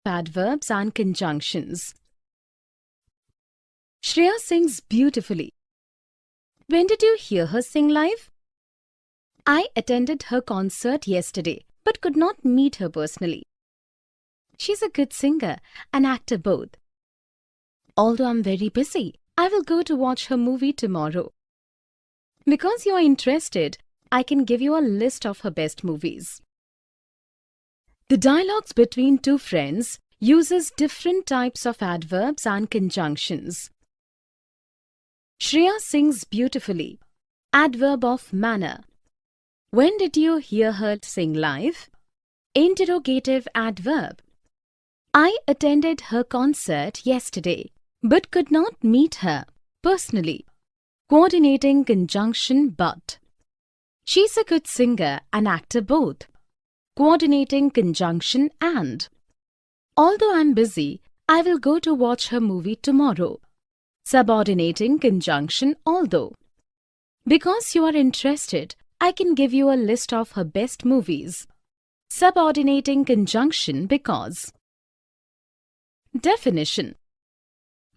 Adverbs and conjunctions. Shreya sings beautifully. When did you hear her sing live? I attended her concert yesterday but could not meet her personally. She's a good singer and actor both. Although I'm very busy, I will go to watch her movie tomorrow. Because you are interested, I can give you a list of her best movies. The dialogues between two friends uses different types of adverbs and conjunctions. Shreya sings beautifully. Adverb of manner. When did you hear her sing live? Interrogative adverb. I attended her concert yesterday but could not meet her personally. Coordinating conjunction but. She's a good singer and actor both. Coordinating conjunction and. Although I'm busy, I will go to watch her movie tomorrow. Subordinating conjunction although. Because you are interested, I can give you a list of her best movies. Subordinating conjunction because. Definition.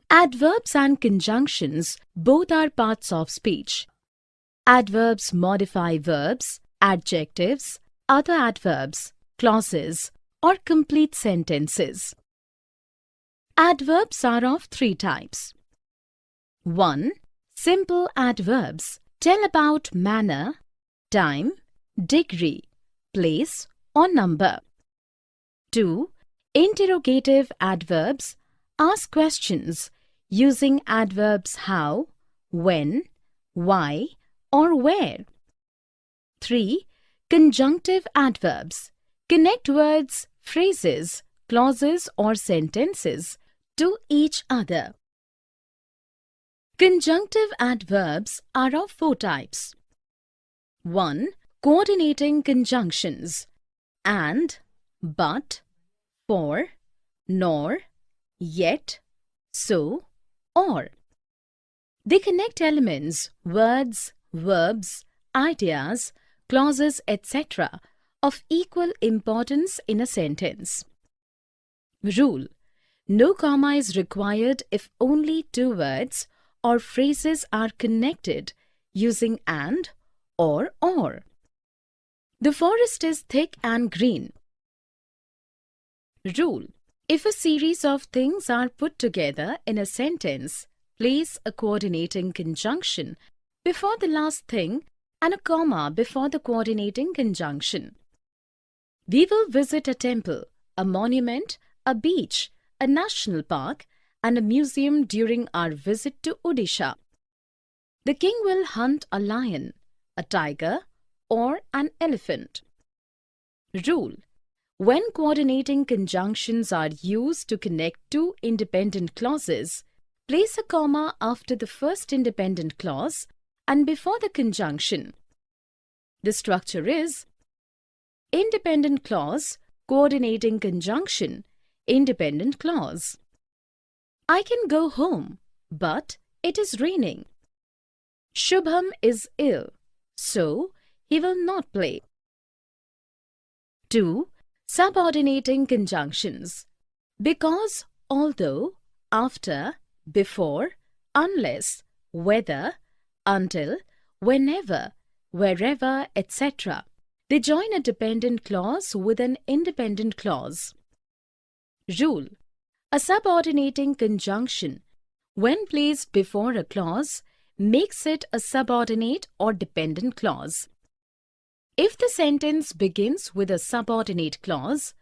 Adverbs and conjunctions both are parts of speech. Adverbs modify verbs, adjectives, other adverbs, clauses, or complete sentences. Adverbs are of three types. 1. Simple adverbs tell about manner, time, degree, place, or number. 2. Interrogative adverbs ask questions using adverbs how, when, why, or where. 3. Conjunctive adverbs connect words, phrases, clauses, or sentences to each other. Conjunctive adverbs are of four types. 1. Coordinating conjunctions and, but, for, nor, yet, so, or. They connect elements, words, verbs, ideas, clauses, etc. of equal importance in a sentence. Rule. No comma is required if only two words or phrases are connected using and or. The forest is thick and green. Rule. If a series of things are put together in a sentence, place a coordinating conjunction before the last thing and a comma before the coordinating conjunction. We will visit a temple, a monument, a beach, a national park, and a museum during our visit to Odisha. The king will hunt a lion, a tiger, or an elephant. Rule. When coordinating conjunctions are used to connect two independent clauses, place a comma after the first independent clause and before the conjunction. The structure is independent clause, coordinating conjunction, independent clause. I can go home, but it is raining. Shubham is ill, so he will not play. 2. Subordinating conjunctions. Because, although, after, before, unless, whether, until, whenever, wherever, etc. They join a dependent clause with an independent clause. Rule. A subordinating conjunction, when placed before a clause, makes it a subordinate or dependent clause. If the sentence begins with a subordinate clause,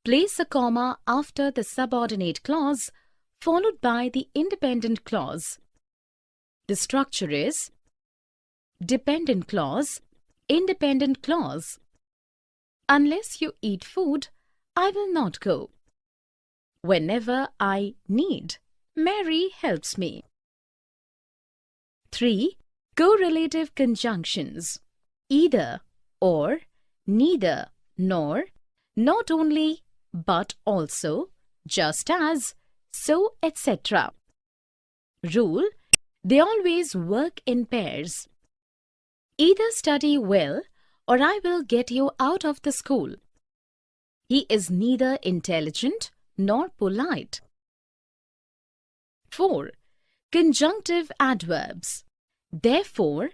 place a comma after the subordinate clause followed by the independent clause. The structure is dependent clause, independent clause. Unless you eat food, I will not go. Whenever I need, Mary helps me. 3. Correlative conjunctions. Either, or, neither, nor, not only, but also, just as, so, etc. Rule. They always work in pairs. Either study well, or I will get you out of the school. He is neither intelligent nor polite. 4. Conjunctive adverbs. Therefore,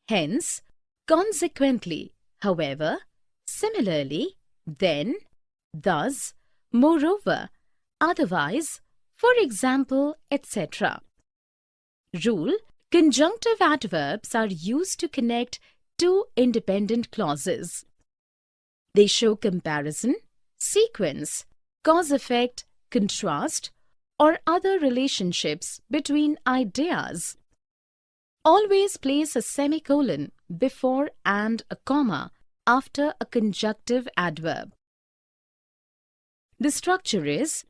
hence, consequently, however, similarly, then, thus, moreover, otherwise, for example, etc. Rule: conjunctive adverbs are used to connect two independent clauses. They show comparison, sequence, cause-effect, contrast, or other relationships between ideas. Always place a semicolon before and a comma after a conjunctive adverb. The structure is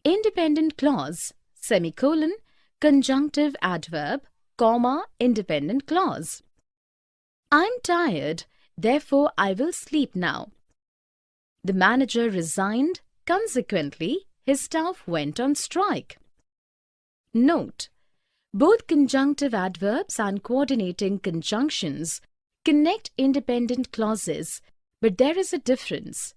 independent clause, semicolon, conjunctive adverb, comma, independent clause. I'm tired, therefore I will sleep now. The manager resigned, consequently, his staff went on strike. Note: both conjunctive adverbs and coordinating conjunctions connect independent clauses, but there is a difference.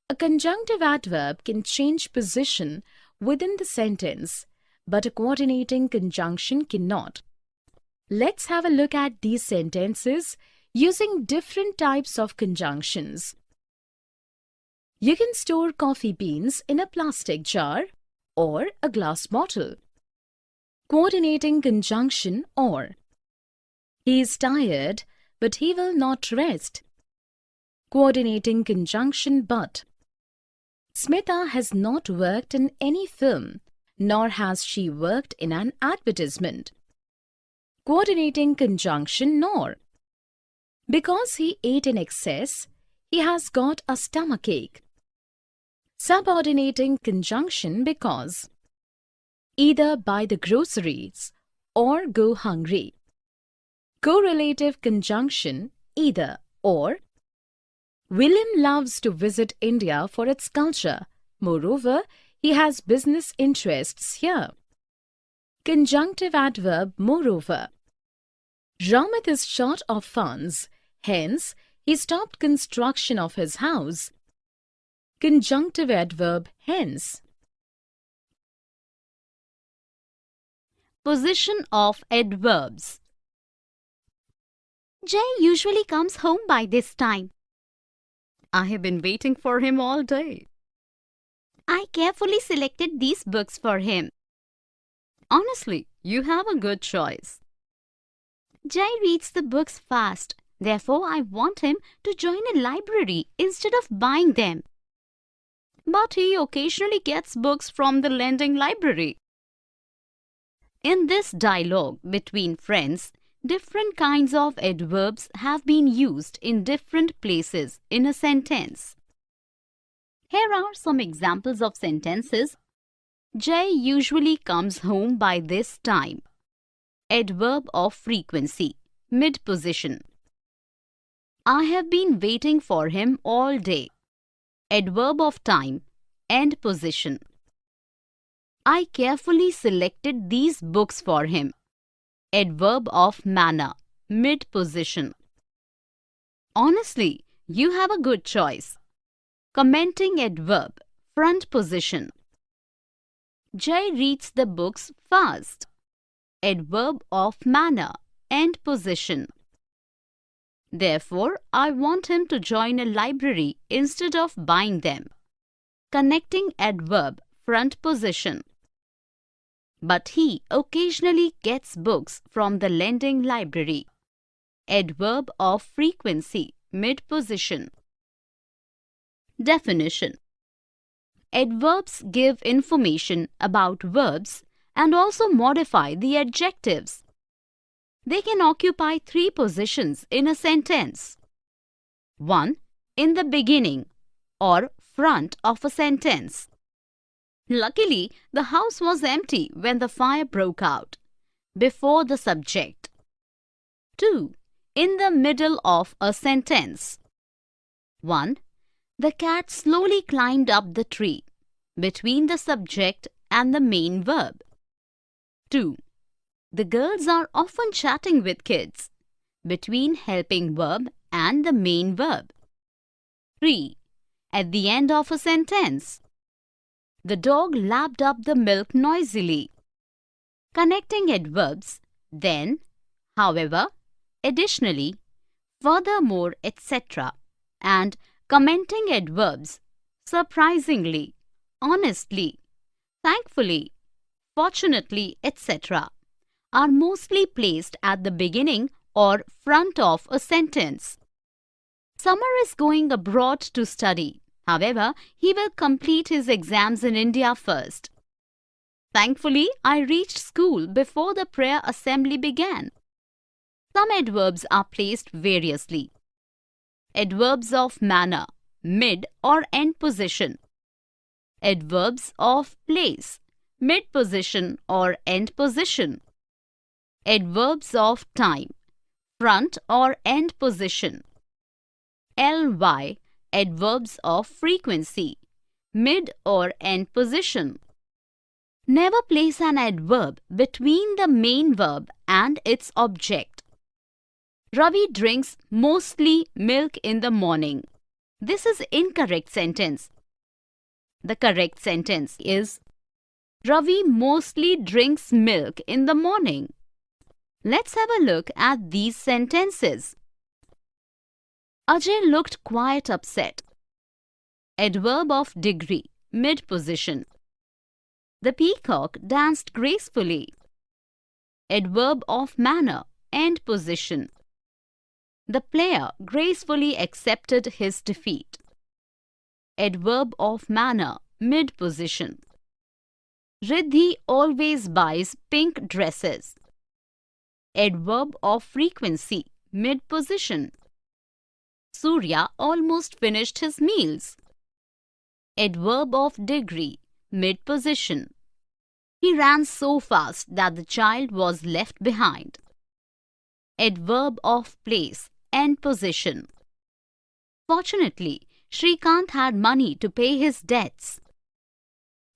A conjunctive adverb can change position within the sentence, but a coordinating conjunction cannot. Let's have a look at these sentences using different types of conjunctions. You can store coffee beans in a plastic jar or a glass bottle. Coordinating conjunction or. He is tired, but he will not rest. Coordinating conjunction but. Smita has not worked in any film, nor has she worked in an advertisement. Coordinating conjunction nor. Because he ate in excess, he has got a stomachache. Subordinating conjunction because. Either buy the groceries or go hungry. Correlative conjunction either or. William loves to visit India for its culture. Moreover, he has business interests here. Conjunctive adverb moreover. Ramit is short of funds, hence he stopped construction of his house. Conjunctive adverb hence. Position of adverbs. Jay usually comes home by this time. I have been waiting for him all day. I carefully selected these books for him. Honestly, you have a good choice. Jay reads the books fast. Therefore, I want him to join a library instead of buying them. But he occasionally gets books from the lending library. In this dialogue between friends, different kinds of adverbs have been used in different places in a sentence. Here are some examples of sentences. Jay usually comes home by this time. Adverb of frequency, mid-position. I have been waiting for him all day. Adverb of time, end position. I carefully selected these books for him. Adverb of manner, mid-position. Honestly, you have a good choice. Commenting adverb, front position. Jay reads the books fast. Adverb of manner, end position. Therefore, I want him to join a library instead of buying them. Connecting adverb, front position. But he occasionally gets books from the lending library. Adverb of frequency, mid-position. Definition. Adverbs give information about verbs and also modify the adjectives. They can occupy three positions in a sentence. 1. In the beginning or front of a sentence. Luckily, the house was empty when the fire broke out. Before the subject. 2. In the middle of a sentence. 1. The cat slowly climbed up the tree. Between the subject and the main verb. 2. The girls are often chatting with kids. Between helping verb and the main verb. 3. At the end of a sentence. The dog lapped up the milk noisily. Connecting adverbs then, however, additionally, furthermore, etc. and commenting adverbs surprisingly, honestly, thankfully, fortunately, etc. are mostly placed at the beginning or front of a sentence. Summer is going abroad to study. However, he will complete his exams in India first. Thankfully, I reached school before the prayer assembly began. Some adverbs are placed variously. Adverbs of manner, mid or end position. Adverbs of place, mid position or end position. Adverbs of time, front or end position. ly, adverbs of frequency, mid or end position. Never place an adverb between the main verb and its object. Ravi drinks mostly milk in the morning. This is incorrect sentence. The correct sentence is Ravi mostly drinks milk in the morning. Let's have a look at these sentences. Ajay looked quite upset. Adverb of degree, mid position. The peacock danced gracefully. Adverb of manner, end position. The player gracefully accepted his defeat. Adverb of manner, mid position. Riddhi always buys pink dresses. Adverb of frequency, mid position. Surya almost finished his meals. Adverb of degree, mid position. He ran so fast that the child was left behind. Adverb of place, end position. Fortunately, Shrikant had money to pay his debts.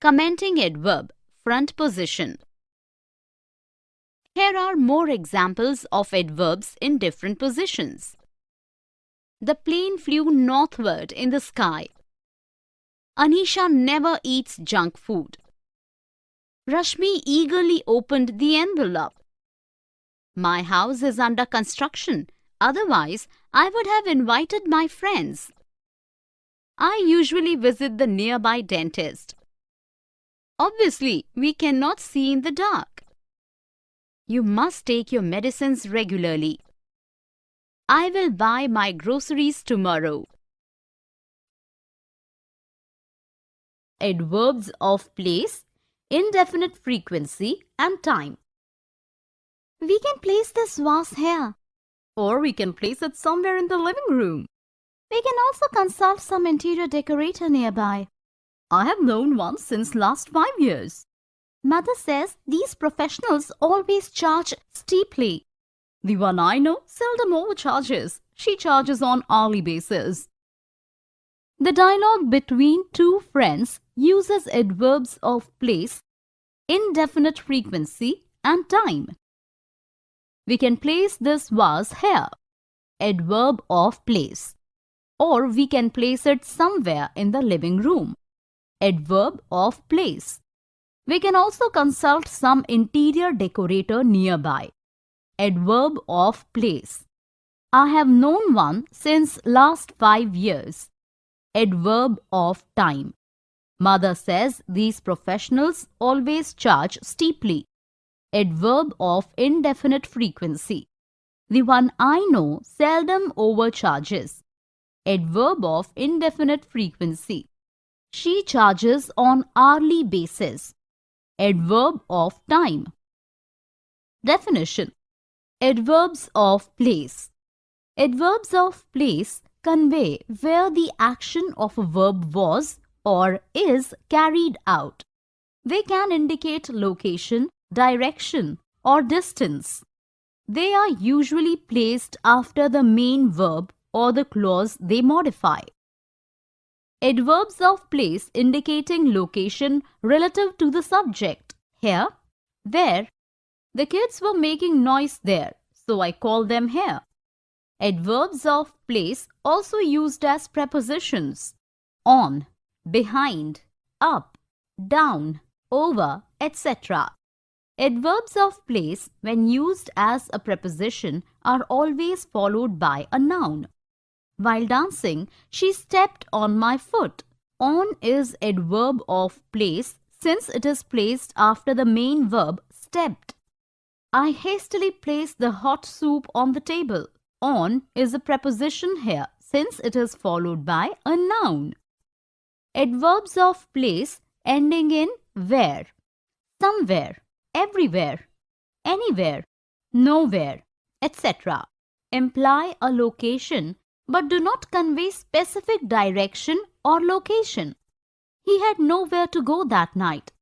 Commenting adverb, front position. Here are more examples of adverbs in different positions. The plane flew northward in the sky. Anisha never eats junk food. Rashmi eagerly opened the envelope. My house is under construction. Otherwise, I would have invited my friends. I usually visit the nearby dentist. Obviously, we cannot see in the dark. You must take your medicines regularly. I will buy my groceries tomorrow. Adverbs of place, indefinite frequency and time. We can place this vase here. Or we can place it somewhere in the living room. We can also consult some interior decorator nearby. I have known one since last 5 years. Mother says these professionals always charge steeply. The one I know seldom overcharges. She charges on hourly basis. The dialogue between two friends uses adverbs of place, indefinite frequency and time. We can place this vase here. Adverb of place. Or we can place it somewhere in the living room. Adverb of place. We can also consult some interior decorator nearby. Adverb of place. I have known one since last 5 years. Adverb of time. Mother says these professionals always charge steeply. Adverb of indefinite frequency. The one I know seldom overcharges. Adverb of indefinite frequency. She charges on hourly basis. Adverb of time. Definition. Adverbs of place. Adverbs of place convey where the action of a verb was or is carried out. They can indicate location, direction, or distance. They are usually placed after the main verb or the clause they modify. Adverbs of place indicating location relative to the subject. Here, where. The kids were making noise there, so I call them here. Adverbs of place also used as prepositions. On, behind, up, down, over, etc. Adverbs of place, when used as a preposition, are always followed by a noun. While dancing, she stepped on my foot. On is adverb of place since it is placed after the main verb stepped. I hastily placed the hot soup on the table. On is a preposition here since it is followed by a noun. Adverbs of place ending in where, somewhere, everywhere, anywhere, nowhere, etc. imply a location but do not convey specific direction or location. He had nowhere to go that night.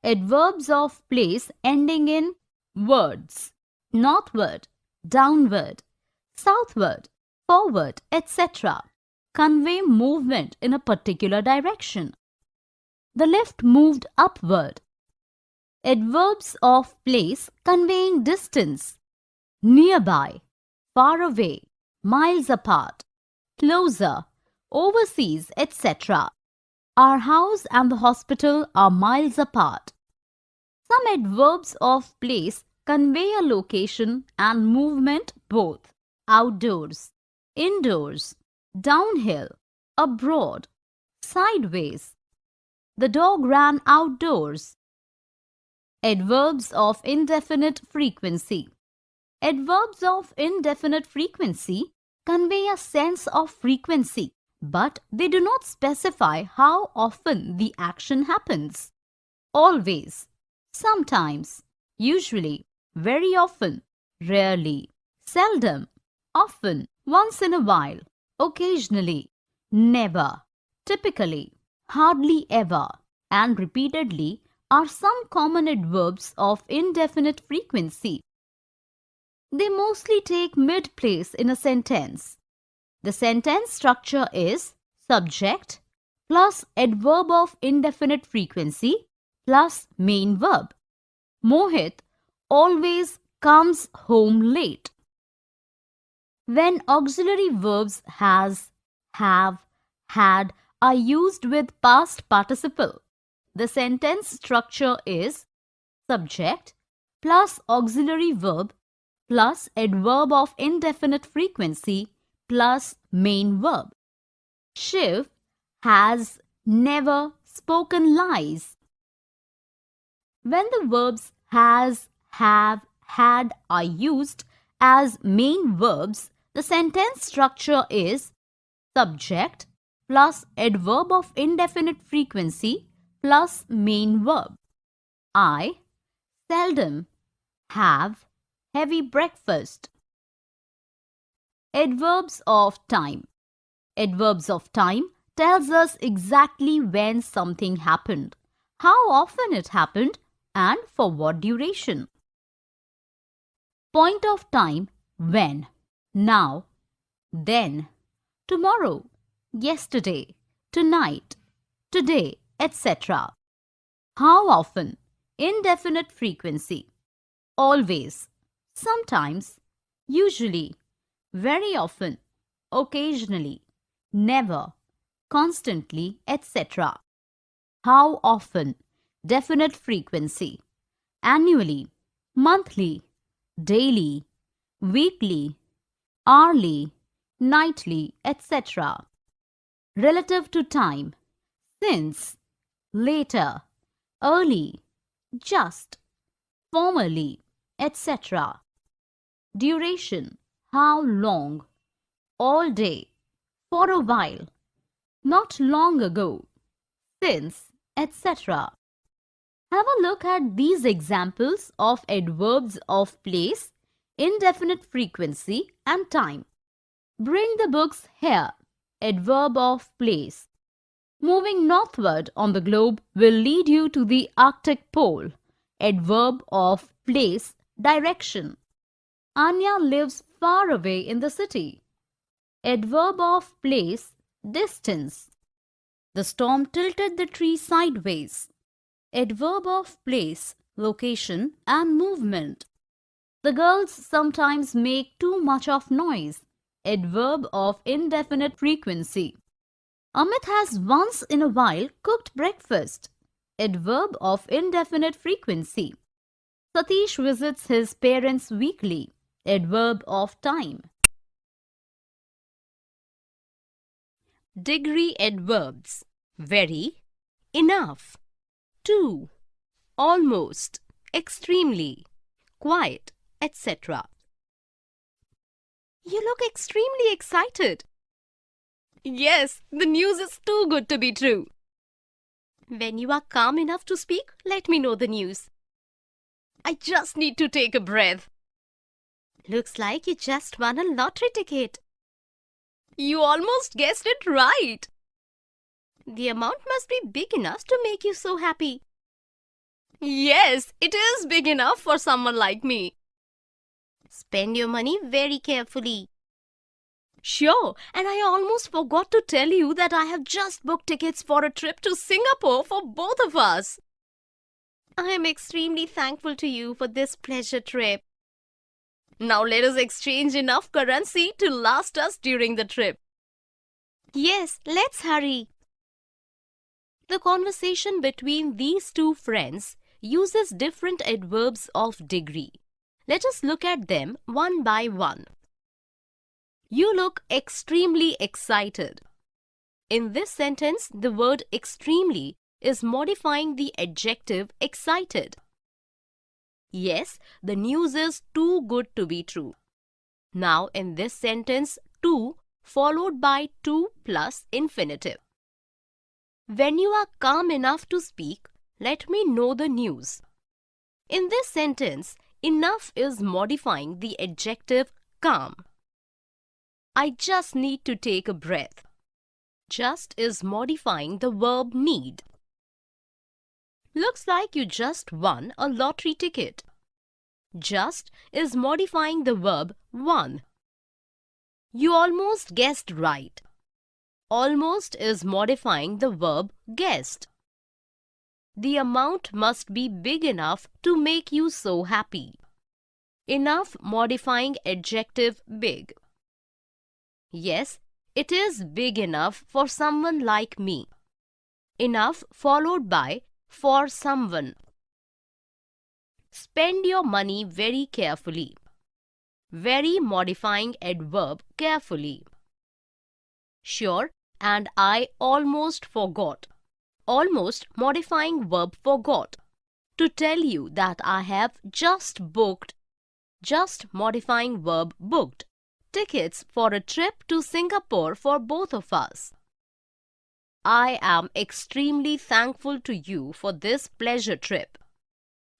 Adverbs of place ending in words, northward, downward, southward, forward, etc. convey movement in a particular direction. The lift moved upward. Adverbs of place conveying distance, nearby, far away, miles apart, closer, overseas, etc. Our house and the hospital are miles apart. Some adverbs of place convey a location and movement both outdoors, indoors, downhill, abroad, sideways. The dog ran outdoors. Adverbs of indefinite frequency. Adverbs of indefinite frequency convey a sense of frequency, but they do not specify how often the action happens. Always, sometimes, usually, very often, rarely, seldom, often, once in a while, occasionally, never, typically, hardly ever, and repeatedly are some common adverbs of indefinite frequency. They mostly take mid-place in a sentence. The sentence structure is subject plus adverb of indefinite frequency plus main verb. Mohit always comes home late. When auxiliary verbs has, have, had are used with past participle, the sentence structure is subject plus auxiliary verb plus adverb of indefinite frequency plus main verb. Shiv has never spoken lies. When the verbs has, have, had are used as main verbs, the sentence structure is subject plus adverb of indefinite frequency plus main verb. I seldom have heavy breakfast. Adverbs of time. Adverbs of time tells us exactly when something happened, how often it happened, and for what duration. Point of time when, now, then, tomorrow, yesterday, tonight, today, etc. How often? Indefinite frequency. Always, sometimes, usually, very often, occasionally, never, constantly, etc. How often? Definite frequency. Annually, monthly, daily, weekly, hourly, nightly, etc. Relative to time. Since, later, early, just, formerly, etc. Duration. How long? All day, for a while, not long ago, since, etc. Have a look at these examples of adverbs of place, indefinite frequency, and time. Bring the books here. Adverb of place. Moving northward on the globe will lead you to the Arctic pole. Adverb of place, direction. Anya lives far away in the city. Adverb of place, distance. The storm tilted the tree sideways. Adverb of place, location and movement. The girls sometimes make too much of noise. Adverb of indefinite frequency. Amit has once in a while cooked breakfast. Adverb of indefinite frequency. Satish visits his parents weekly. Adverb of time. Degree adverbs. Very, enough, too, almost, extremely, quite, etc. You look extremely excited. Yes, the news is too good to be true. When you are calm enough to speak, let me know the news. I just need to take a breath. Looks like you just won a lottery ticket. You almost guessed it right. The amount must be big enough to make you so happy. Yes, it is big enough for someone like me. Spend your money very carefully. Sure, and I almost forgot to tell you that I have just booked tickets for a trip to Singapore for both of us. I am extremely thankful to you for this pleasure trip. Now let us exchange enough currency to last us during the trip. Yes, let's hurry. The conversation between these two friends uses different adverbs of degree. Let us look at them one by one. You look extremely excited. In this sentence, the word extremely is modifying the adjective excited. Yes, the news is too good to be true. Now in this sentence, too followed by to plus infinitive. When you are calm enough to speak, let me know the news. In this sentence, enough is modifying the adjective calm. I just need to take a breath. Just is modifying the verb need. Looks like you just won a lottery ticket. Just is modifying the verb won. You almost guessed right. Almost is modifying the verb guessed. The amount must be big enough to make you so happy. Enough modifying adjective big. Yes, it is big enough for someone like me. Enough followed by for someone. Spend your money very carefully. Very modifying adverb carefully. Sure, and I almost forgot. Almost modifying verb forgot. To tell you that I have just booked. Just modifying verb booked. Tickets for a trip to Singapore for both of us. I am extremely thankful to you for this pleasure trip.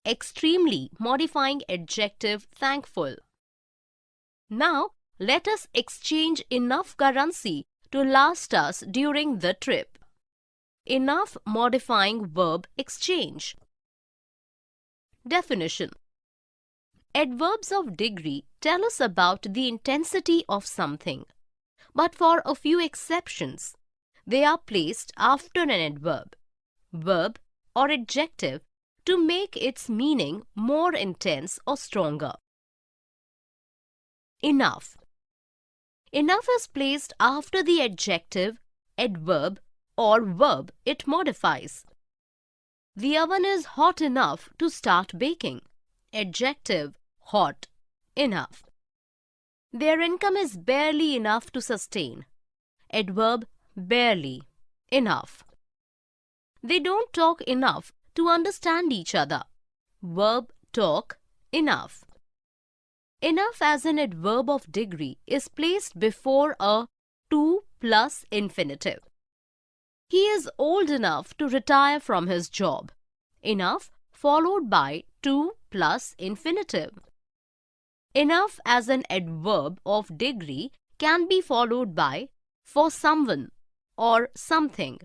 Extremely modifying adjective thankful. Now, let us exchange enough currency to last us during the trip. Enough modifying verb exchange. Definition. Adverbs of degree tell us about the intensity of something, but for a few exceptions, they are placed after an adverb, verb or adjective to make its meaning more intense or stronger. Enough. Enough is placed after the adjective, adverb or verb it modifies. The oven is hot enough to start baking. Adjective, hot, enough. Their income is barely enough to sustain. Adverb, barely, enough. They don't talk enough to understand each other. Verb, talk, enough. Enough as an adverb of degree is placed before a to plus infinitive. He is old enough to retire from his job. Enough followed by to plus infinitive. Enough as an adverb of degree can be followed by for someone or something.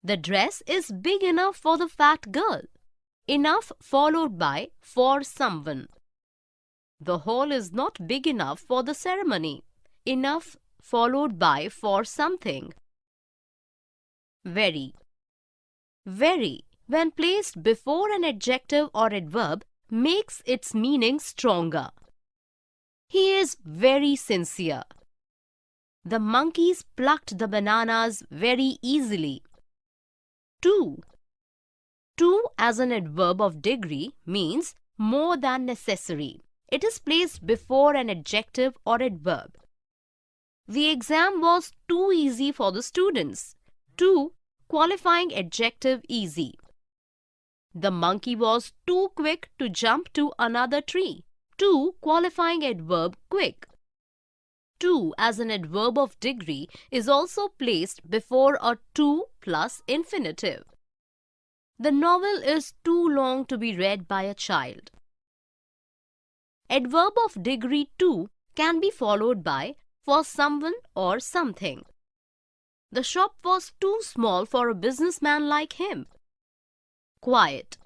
The dress is big enough for the fat girl. Enough followed by for someone. The hall is not big enough for the ceremony. Enough followed by for something. Very. Very, when placed before an adjective or adverb, makes its meaning stronger. He is very sincere. The monkeys plucked the bananas very easily. 2. To as an adverb of degree means more than necessary. It is placed before an adjective or adverb. The exam was too easy for the students. To qualifying adjective easy. The monkey was too quick to jump to another tree. To qualifying adverb quick. To as an adverb of degree is also placed before a to plus infinitive. The novel is too long to be read by a child. Adverb of degree to can be followed by for someone or something. The shop was too small for a businessman like him. Quiet.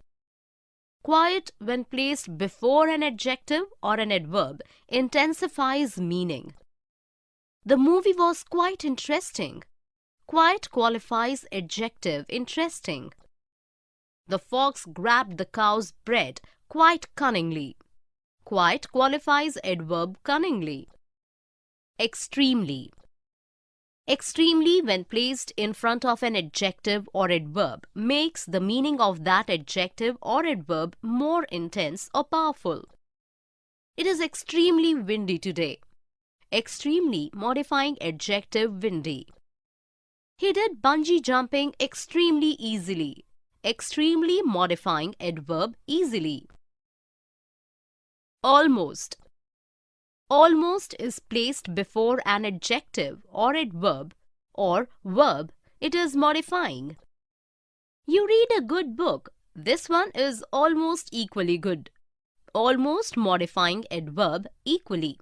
Quiet, when placed before an adjective or an adverb, intensifies meaning. The movie was quite interesting. Quite qualifies adjective interesting. The fox grabbed the cow's bread quite cunningly. Quite qualifies adverb cunningly. Extremely. Extremely, when placed in front of an adjective or adverb, makes the meaning of that adjective or adverb more intense or powerful. It is extremely windy today. Extremely modifying adjective windy. He did bungee jumping extremely easily. Extremely modifying adverb easily. Almost. Almost is placed before an adjective or adverb or verb. It is modifying. You read a good book. This one is almost equally good. Almost modifying adverb equally.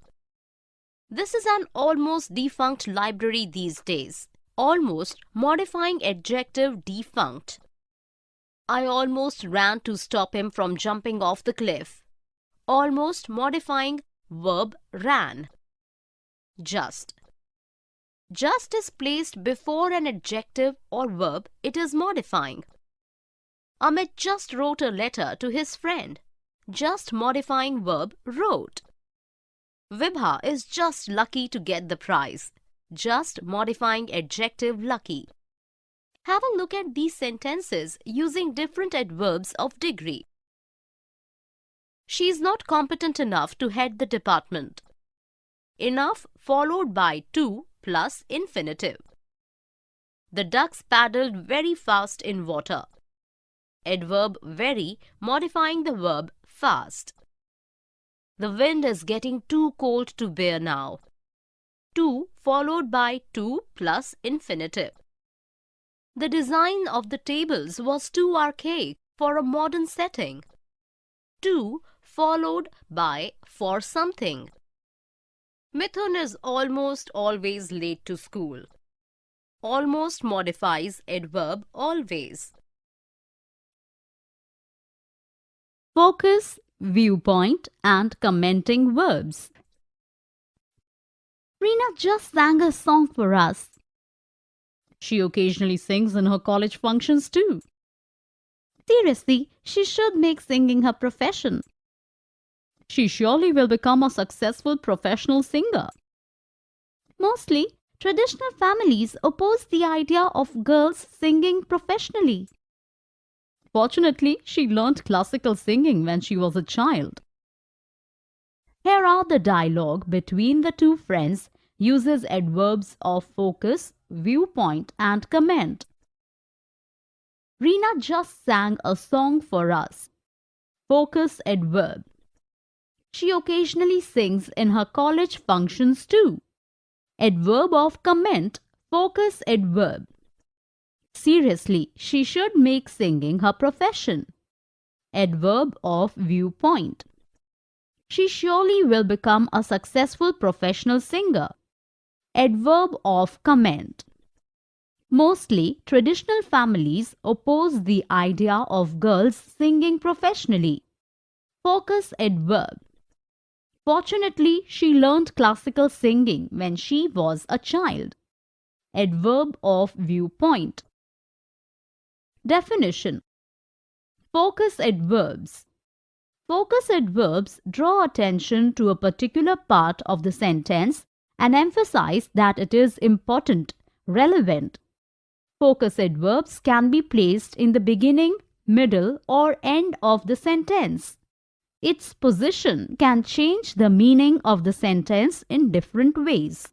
This is an almost defunct library these days. Almost modifying adjective defunct. I almost ran to stop him from jumping off the cliff. Almost modifying verb ran. Just. Just is placed before an adjective or verb. It is modifying. Amit just wrote a letter to his friend. Just modifying verb wrote. Vibha is just lucky to get the prize. Just modifying adjective lucky. Have a look at these sentences using different adverbs of degree. She is not competent enough to head the department. Enough followed by to plus infinitive. The ducks paddled very fast in water. Adverb very modifying the verb fast. The wind is getting too cold to bear now. To followed by to plus infinitive. The design of the tables was too archaic for a modern setting. To followed by for something. Mithun is almost always late to school. Almost modifies adverb always. Focus, viewpoint, and commenting verbs. Reena just sang a song for us. She occasionally sings in her college functions too. Seriously, she should make singing her profession. She surely will become a successful professional singer. Mostly, traditional families oppose the idea of girls singing professionally. Fortunately, she learnt classical singing when she was a child. Here are the dialogue between the two friends uses adverbs of focus, viewpoint, and comment. Reena just sang a song for us. Focus adverb. She occasionally sings in her college functions too. Adverb of comment, focus adverb. Seriously, she should make singing her profession. Adverb of viewpoint. She surely will become a successful professional singer. Adverb of comment. Mostly, traditional families oppose the idea of girls singing professionally. Focus adverb. Fortunately, she learned classical singing when she was a child. Adverb of viewpoint. Definition. Focus adverbs. Focus adverbs draw attention to a particular part of the sentence and emphasize that it is important, relevant. Focus adverbs can be placed in the beginning, middle, or end of the sentence. Its position can change the meaning of the sentence in different ways.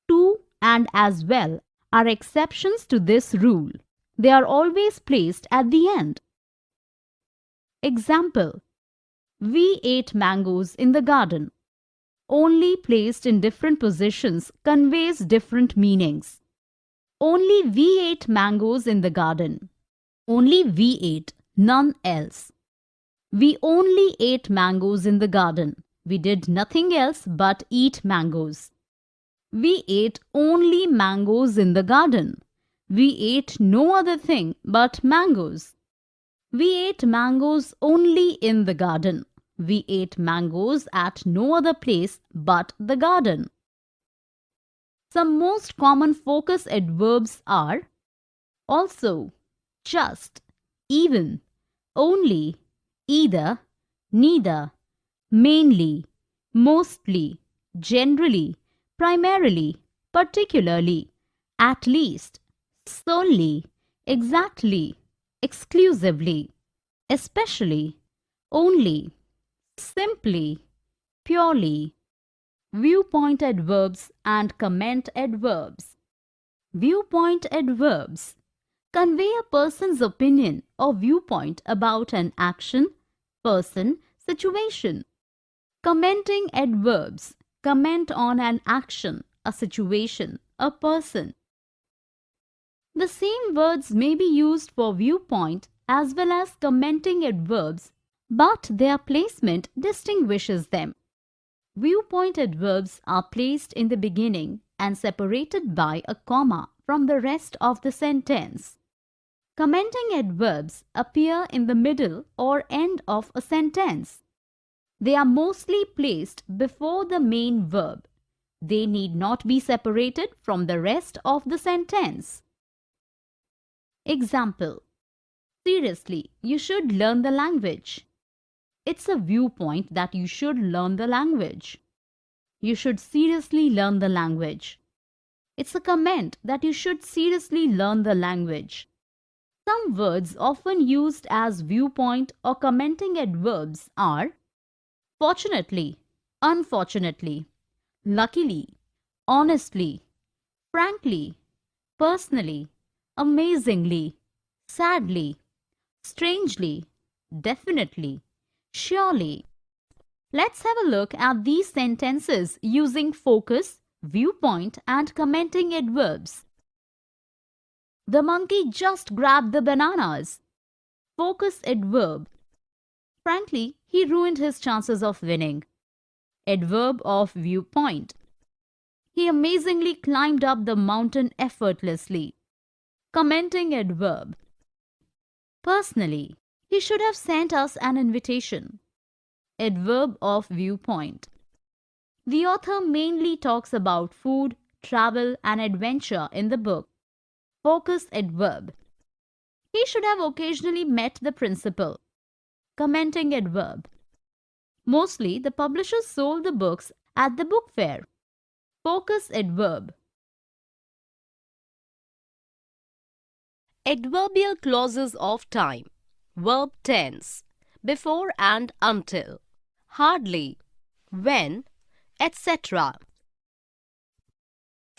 To and as well are exceptions to this rule. They are always placed at the end. Example: we ate mangoes in the garden. Only placed in different positions conveys different meanings. Only we ate mangoes in the garden. Only we ate, none else. We only ate mangoes in the garden. We did nothing else but eat mangoes. We ate only mangoes in the garden. We ate no other thing but mangoes. We ate mangoes only in the garden. We ate mangoes at no other place but the garden. Some most common focus adverbs are also, just, even, only, either, neither, mainly, mostly, generally, primarily, particularly, at least, solely, exactly, exclusively, especially, only, simply, purely. Viewpoint adverbs and comment adverbs. Viewpoint adverbs convey a person's opinion or viewpoint about an action, person, situation. Commenting adverbs comment on an action, a situation, a person. The same words may be used for viewpoint as well as commenting adverbs, but their placement distinguishes them. Viewpoint adverbs are placed in the beginning and separated by a comma from the rest of the sentence. Commenting adverbs appear in the middle or end of a sentence. They are mostly placed before the main verb. They need not be separated from the rest of the sentence. Example: seriously, you should learn the language. It's a viewpoint that you should learn the language. You should seriously learn the language. It's a comment that you should seriously learn the language. Some words often used as viewpoint or commenting adverbs are fortunately, unfortunately, luckily, honestly, frankly, personally, amazingly, sadly, strangely, definitely, surely. Let's have a look at these sentences using focus, viewpoint, and commenting adverbs. The monkey just grabbed the bananas. Focus adverb. Frankly, he ruined his chances of winning. Adverb of viewpoint. He amazingly climbed up the mountain effortlessly. Commenting adverb. Personally, he should have sent us an invitation. Adverb of viewpoint. The author mainly talks about food, travel, and adventure in the book. Focus adverb. He should have occasionally met the principal. Commenting adverb. Mostly, the publishers sold the books at the book fair. Focus adverb. Adverbial clauses of time. Verb tense. Before and until. Hardly. When. Etc.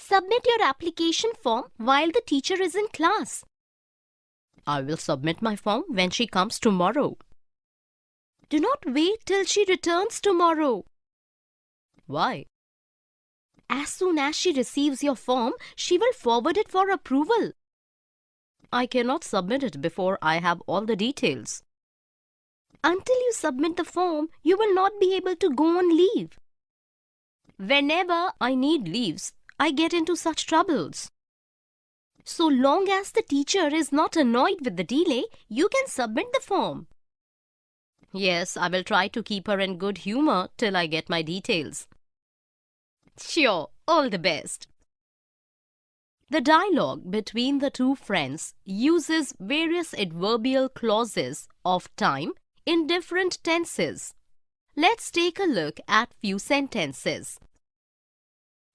Submit your application form while the teacher is in class. I will submit my form when she comes tomorrow. Do not wait till she returns tomorrow. Why? As soon as she receives your form, she will forward it for approval. I cannot submit it before I have all the details. Until you submit the form, you will not be able to go on leave. Whenever I need leaves, I get into such troubles. So long as the teacher is not annoyed with the delay, you can submit the form. Yes, I will try to keep her in good humor till I get my details. Sure, all the best. The dialogue between the two friends uses various adverbial clauses of time in different tenses. Let's take a look at few sentences.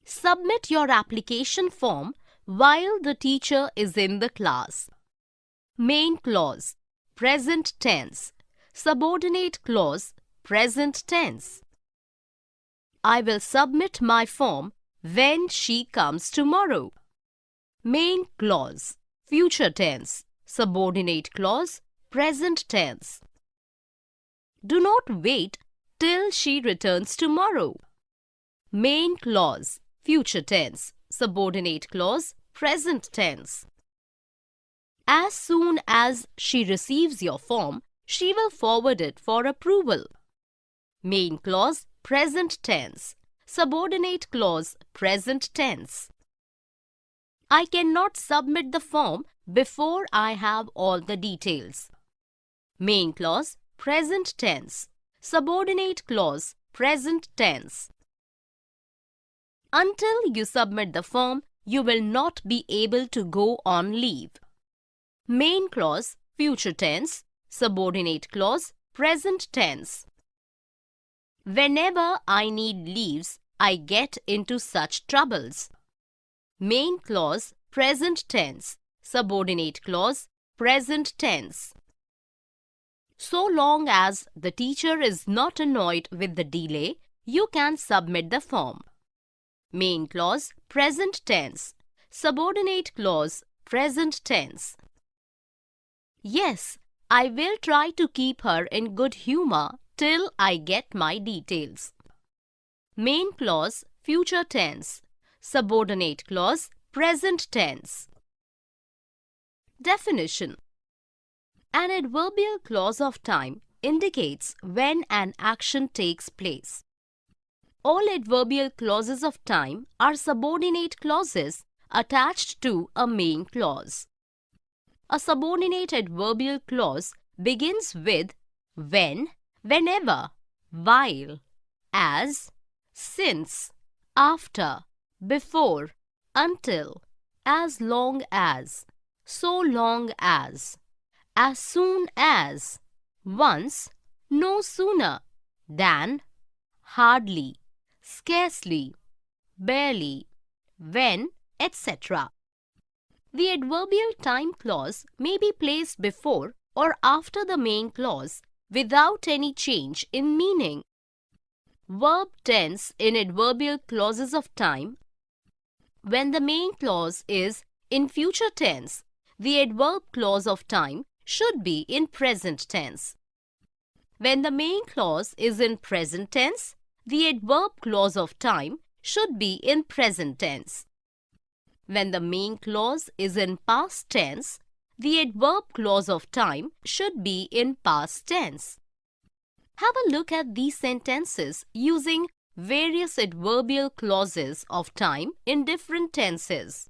Submit your application form while the teacher is in the class. Main clause. present tense. Subordinate clause, present tense. I will submit my form when she comes tomorrow. Main clause, future tense. Subordinate clause, present tense. Do not wait till she returns tomorrow. Main clause, future tense. Subordinate clause, present tense. As soon as she receives your form, she will forward it for approval. Main clause, present tense. Subordinate clause, present tense. I cannot submit the form before I have all the details. Main clause, present tense. Subordinate clause, present tense. Until you submit the form, you will not be able to go on leave. Main clause, future tense. Subordinate clause, present tense. Whenever I need leaves, I get into such troubles. Main clause, present tense. Subordinate clause, present tense. So long as the teacher is not annoyed with the delay, you can submit the form. Main clause, present tense. Subordinate clause, present tense. Yes, I will try to keep her in good humor till I get my details. Main clause, future tense. Subordinate clause, present tense. Definition. An adverbial clause of time indicates when an action takes place. All adverbial clauses of time are subordinate clauses attached to a main clause. A subordinate adverbial clause begins with when, whenever, while, as, since, after, before, until, as long as, so long as soon as, once, no sooner, than, hardly, scarcely, barely, when, etc. The adverbial time clause may be placed before or after the main clause without any change in meaning. Verb tense in adverbial clauses of time. When the main clause is in future tense, the adverb clause of time should be in present tense. When the main clause is in present tense, the adverb clause of time should be in present tense. When the main clause is in past tense, the adverb clause of time should be in past tense. Have a look at these sentences using various adverbial clauses of time in different tenses.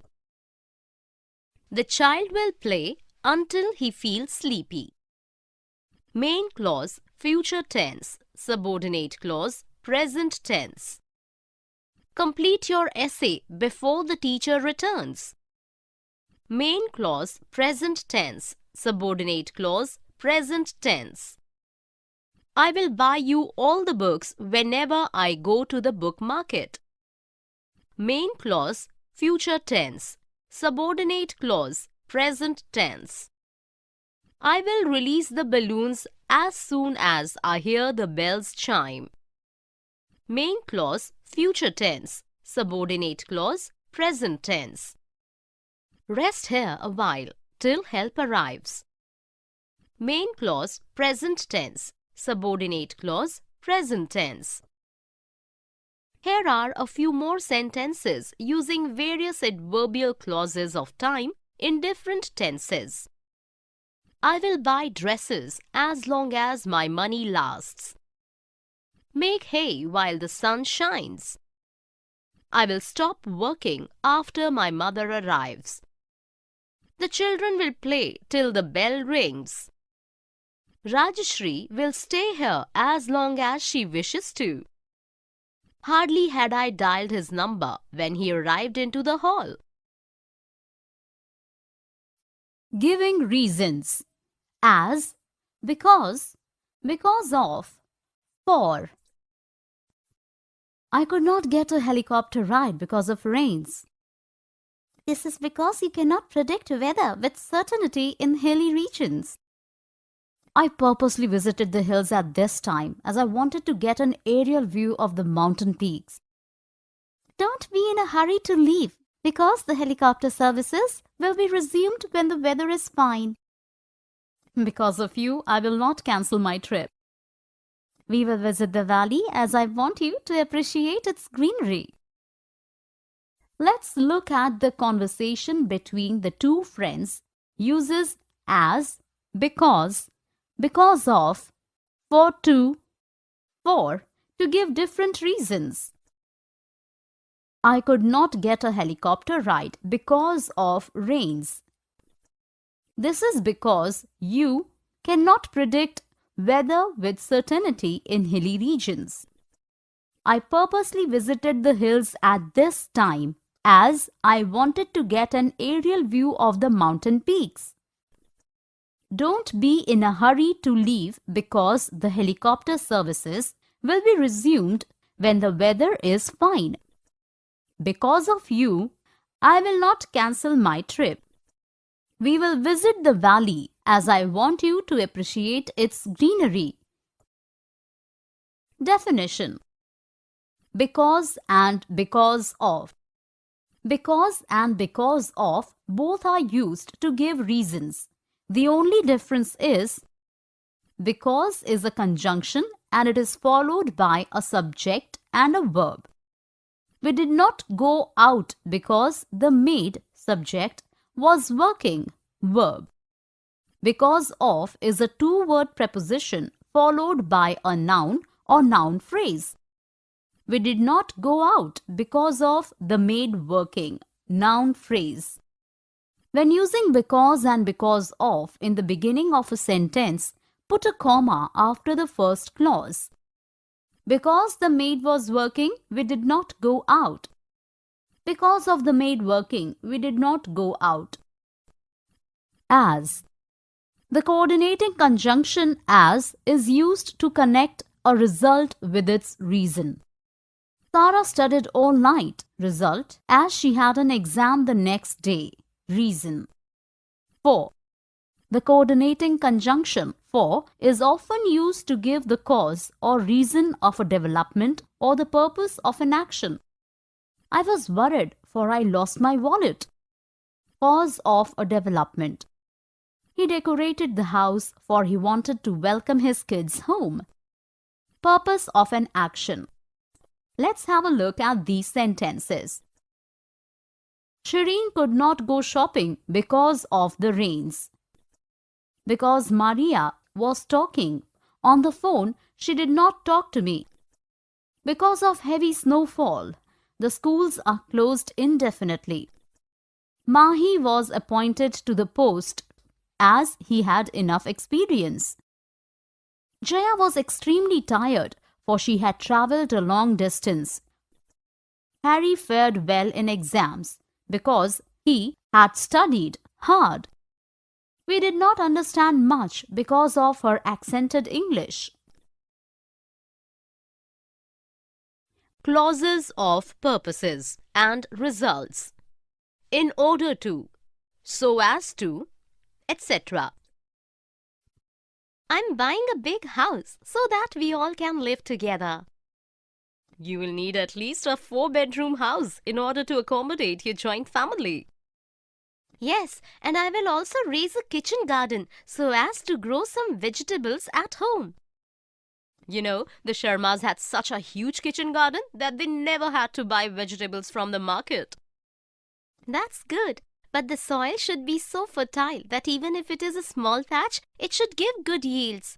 The child will play until he feels sleepy. Main clause, future tense. Subordinate clause, present tense. Complete your essay before the teacher returns. Main clause, present tense. Subordinate clause, present tense. I will buy you all the books whenever I go to the book market. Main clause, future tense. Subordinate clause, present tense. I will release the balloons as soon as I hear the bells chime. Main clause, future tense. Subordinate clause, present tense. Rest here a while till help arrives. Main clause, present tense. Subordinate clause, present tense. Here are a few more sentences using various adverbial clauses of time in different tenses. I will buy dresses as long as my money lasts. Make hay while the sun shines. I will stop working after my mother arrives. The children will play till the bell rings. Rajashri will stay here as long as she wishes to. Hardly had I dialed his number when he arrived into the hall. Giving reasons as, because of, for. I could not get a helicopter ride because of rains. This is because you cannot predict weather with certainty in hilly regions. I purposely visited the hills at this time as I wanted to get an aerial view of the mountain peaks. Don't be in a hurry to leave because the helicopter services will be resumed when the weather is fine. Because of you, I will not cancel my trip. We will visit the valley as I want you to appreciate its greenery. Let's look at the conversation between the two friends. Uses as, because of, for to give different reasons. I could not get a helicopter ride because of rains. This is because you cannot predict weather with certainty in hilly regions. I purposely visited the hills at this time as I wanted to get an aerial view of the mountain peaks. Don't be in a hurry to leave because the helicopter services will be resumed when the weather is fine. Because of you, I will not cancel my trip. We will visit the valley as I want you to appreciate its greenery. Definition: because and because of. Because and because of both are used to give reasons. The only difference is because is a conjunction and it is followed by a subject and a verb. We did not go out because the maid, subject, was working, verb. Because of is a two-word preposition followed by a noun or noun phrase. We did not go out because of the maid working, noun phrase. When using because and because of in the beginning of a sentence, put a comma after the first clause. Because the maid was working, we did not go out. Because of the maid working, we did not go out. As. The coordinating conjunction as is used to connect a result with its reason. Sarah studied all night, result, as she had an exam the next day, reason. For. The coordinating conjunction for is often used to give the cause or reason of a development or the purpose of an action. I was worried for I lost my wallet. Cause of a development. He decorated the house for he wanted to welcome his kids home. Purpose of an action. Let's have a look at these sentences. Shireen could not go shopping because of the rains. Because Maria was talking on the phone, she did not talk to me. Because of heavy snowfall, the schools are closed indefinitely. Mahi was appointed to the post as he had enough experience. Jaya was extremely tired for she had travelled a long distance. Harry fared well in exams because he had studied hard. We did not understand much because of her accented English. Clauses of purposes and results. In order to, so as to, etc. I'm buying a big house so that we all can live together. You will need at least a 4-bedroom house in order to accommodate your joint family. Yes, and I will also raise a kitchen garden so as to grow some vegetables at home. You know, the Sharmas had such a huge kitchen garden that they never had to buy vegetables from the market. That's good, but the soil should be so fertile that even if it is a small patch, it should give good yields.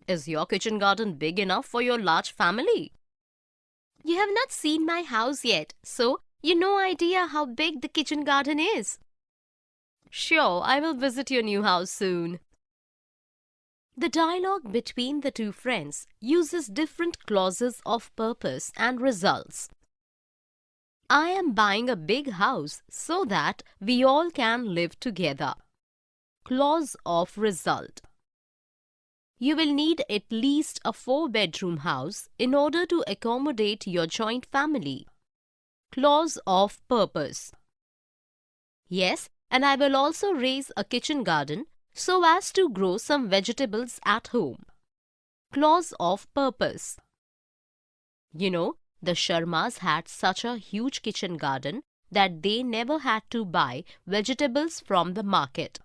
Is your kitchen garden big enough for your large family? You have not seen my house yet, so you no idea how big the kitchen garden is. Sure, I will visit your new house soon. The dialogue between the two friends uses different clauses of purpose and results. I am buying a big house so that we all can live together. Clause of result. You will need at least a 4-bedroom house in order to accommodate your joint family. Clause of purpose. Yes, and I will also raise a kitchen garden so as to grow some vegetables at home. Clause of purpose. You know, the Sharmas had such a huge kitchen garden that they never had to buy vegetables from the market.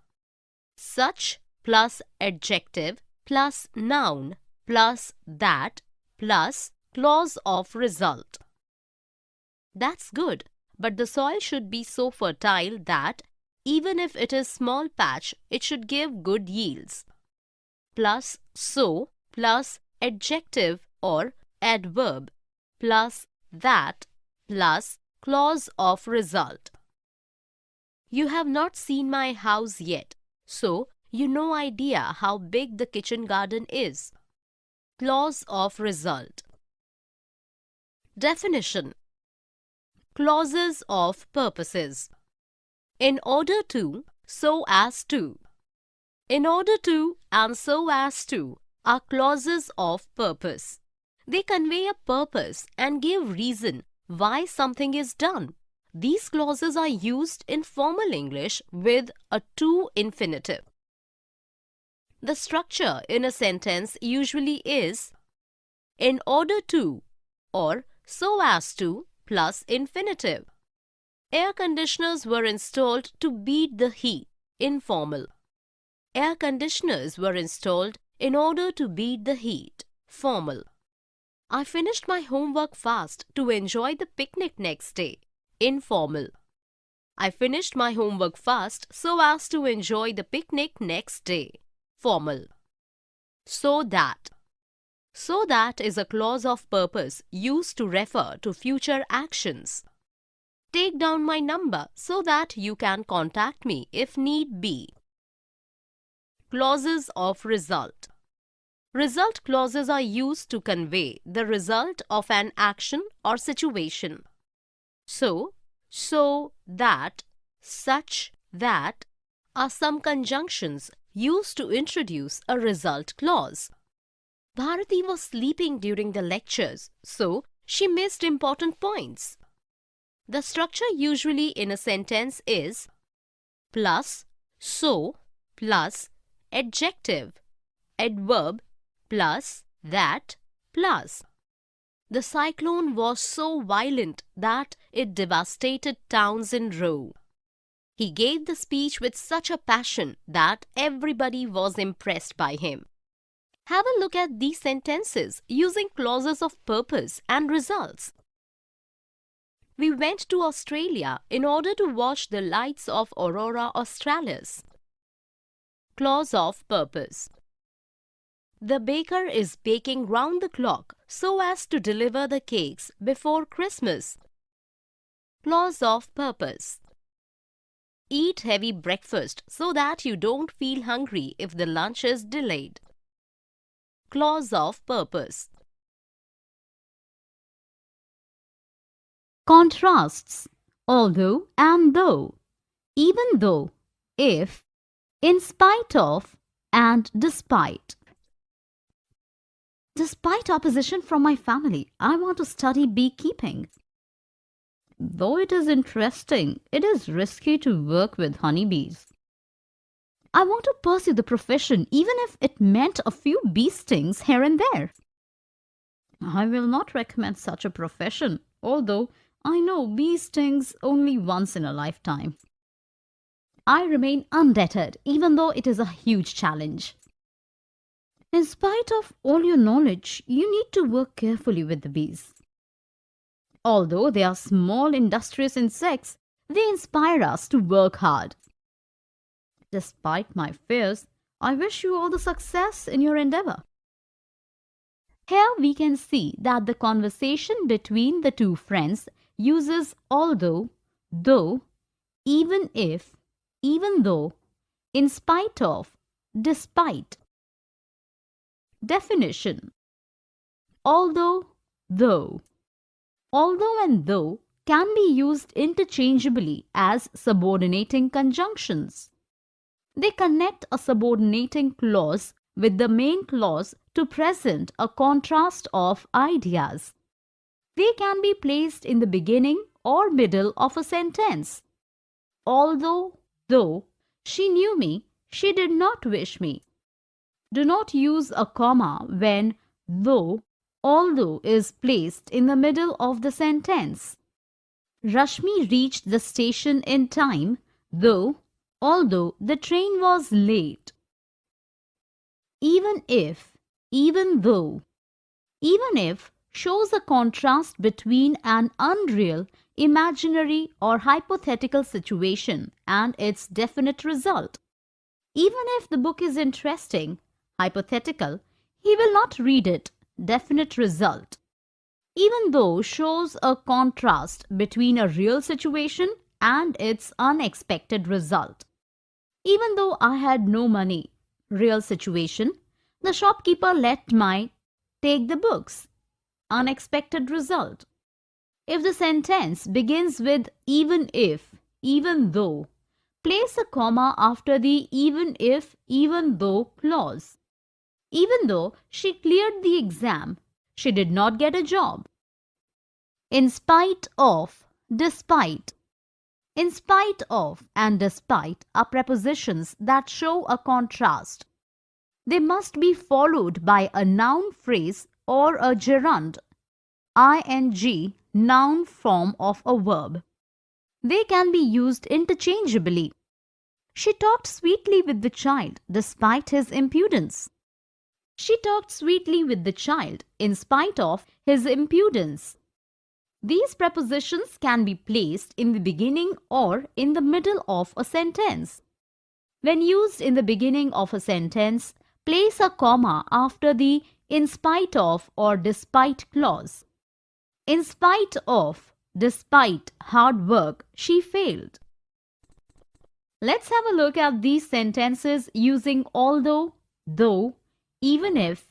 Such plus adjective plus noun plus that plus clause of result. That's good, but the soil should be so fertile that even if it is small patch, it should give good yields. Plus so plus adjective or adverb plus that plus clause of result. You have not seen my house yet, so you no idea how big the kitchen garden is. Clause of result. Definition. Clauses of purposes. In order to, so as to. In order to and so as to are clauses of purpose. They convey a purpose and give reason why something is done. These clauses are used in formal English with a to infinitive. The structure in a sentence usually is in order to or so as to plus infinitive. Air conditioners were installed to beat the heat. Informal. Air conditioners were installed in order to beat the heat. Formal. I finished my homework fast to enjoy the picnic next day. Informal. I finished my homework fast so as to enjoy the picnic next day. Formal. So that. So that is a clause of purpose used to refer to future actions. Take down my number so that you can contact me if need be. Clauses of result. Result clauses are used to convey the result of an action or situation. So, that, such, that are some conjunctions used to introduce a result clause. Bharati was sleeping during the lectures, so she missed important points. The structure usually in a sentence is plus, so, plus, adjective, adverb, plus, that, plus. The cyclone was so violent that it devastated towns in Rome. He gave the speech with such a passion that everybody was impressed by him. Have a look at these sentences using clauses of purpose and results. We went to Australia in order to watch the lights of Aurora Australis. Clause of purpose. The baker is baking round the clock so as to deliver the cakes before Christmas. Clause of purpose. Eat heavy breakfast so that you don't feel hungry if the lunch is delayed. Clause of purpose. Contrasts. Although and though. Even though. If. In spite of. And despite. Despite opposition from my family, I want to study beekeeping. Though it is interesting, it is risky to work with honeybees. I want to pursue the profession even if it meant a few bee stings here and there. I will not recommend such a profession, although I know bee stings only once in a lifetime. I remain undeterred even though it is a huge challenge. In spite of all your knowledge, you need to work carefully with the bees. Although they are small, industrious insects, they inspire us to work hard. Despite my fears, I wish you all the success in your endeavor. Here we can see that the conversation between the two friends uses although, though, even if, even though, in spite of, despite. Definition. Although, though. Although and though can be used interchangeably as subordinating conjunctions. They connect a subordinating clause with the main clause to present a contrast of ideas. They can be placed in the beginning or middle of a sentence. Although, though, she knew me, She did not wish me. Do not use a comma when though, although is placed in the middle of the sentence. Rashmi reached the station in time, though, although the train was late. Even if, even though. Even if shows a contrast between an unreal, imaginary, or hypothetical situation and its definite result. Even if the book is interesting, hypothetical, he will not read it, definite result. Even though shows a contrast between a real situation and its unexpected result. Even though I had no money, real situation, the shopkeeper let me take the books, unexpected result. If the sentence begins with even if, even though, place a comma after the even if, even though clause. Even though she cleared the exam, she did not get a job. In spite of, despite. In spite of and despite are prepositions that show a contrast. They must be followed by a noun phrase or a gerund, ing, noun form of a verb. They can be used interchangeably. She talked sweetly with the child despite his impudence. She talked sweetly with the child in spite of his impudence. These prepositions can be placed in the beginning or in the middle of a sentence. When used in the beginning of a sentence, place a comma after the in spite of or despite clause. In spite of, despite hard work, she failed. Let's have a look at these sentences using although, though, even if,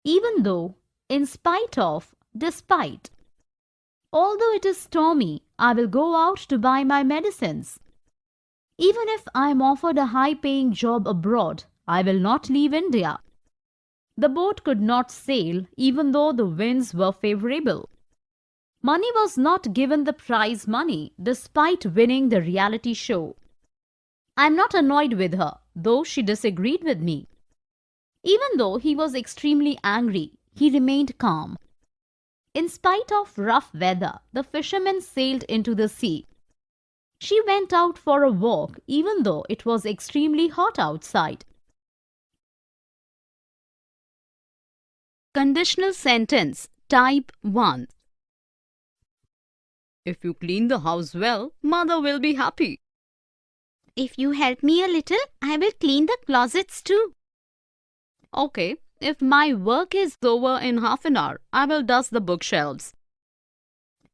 even though, in spite of, despite. Although it is stormy, I will go out to buy my medicines. Even if I am offered a high-paying job abroad, I will not leave India. The boat could not sail even though the winds were favorable. Money was not given the prize money despite winning the reality show. I am not annoyed with her, though she disagreed with me. Even though he was extremely angry, he remained calm. In spite of rough weather, the fishermen sailed into the sea. She went out for a walk even though it was extremely hot outside. Conditional sentence type 1. If you clean the house well, mother will be happy. If you help me a little, I will clean the closets too. Okay, if my work is over in half an hour, I will dust the bookshelves.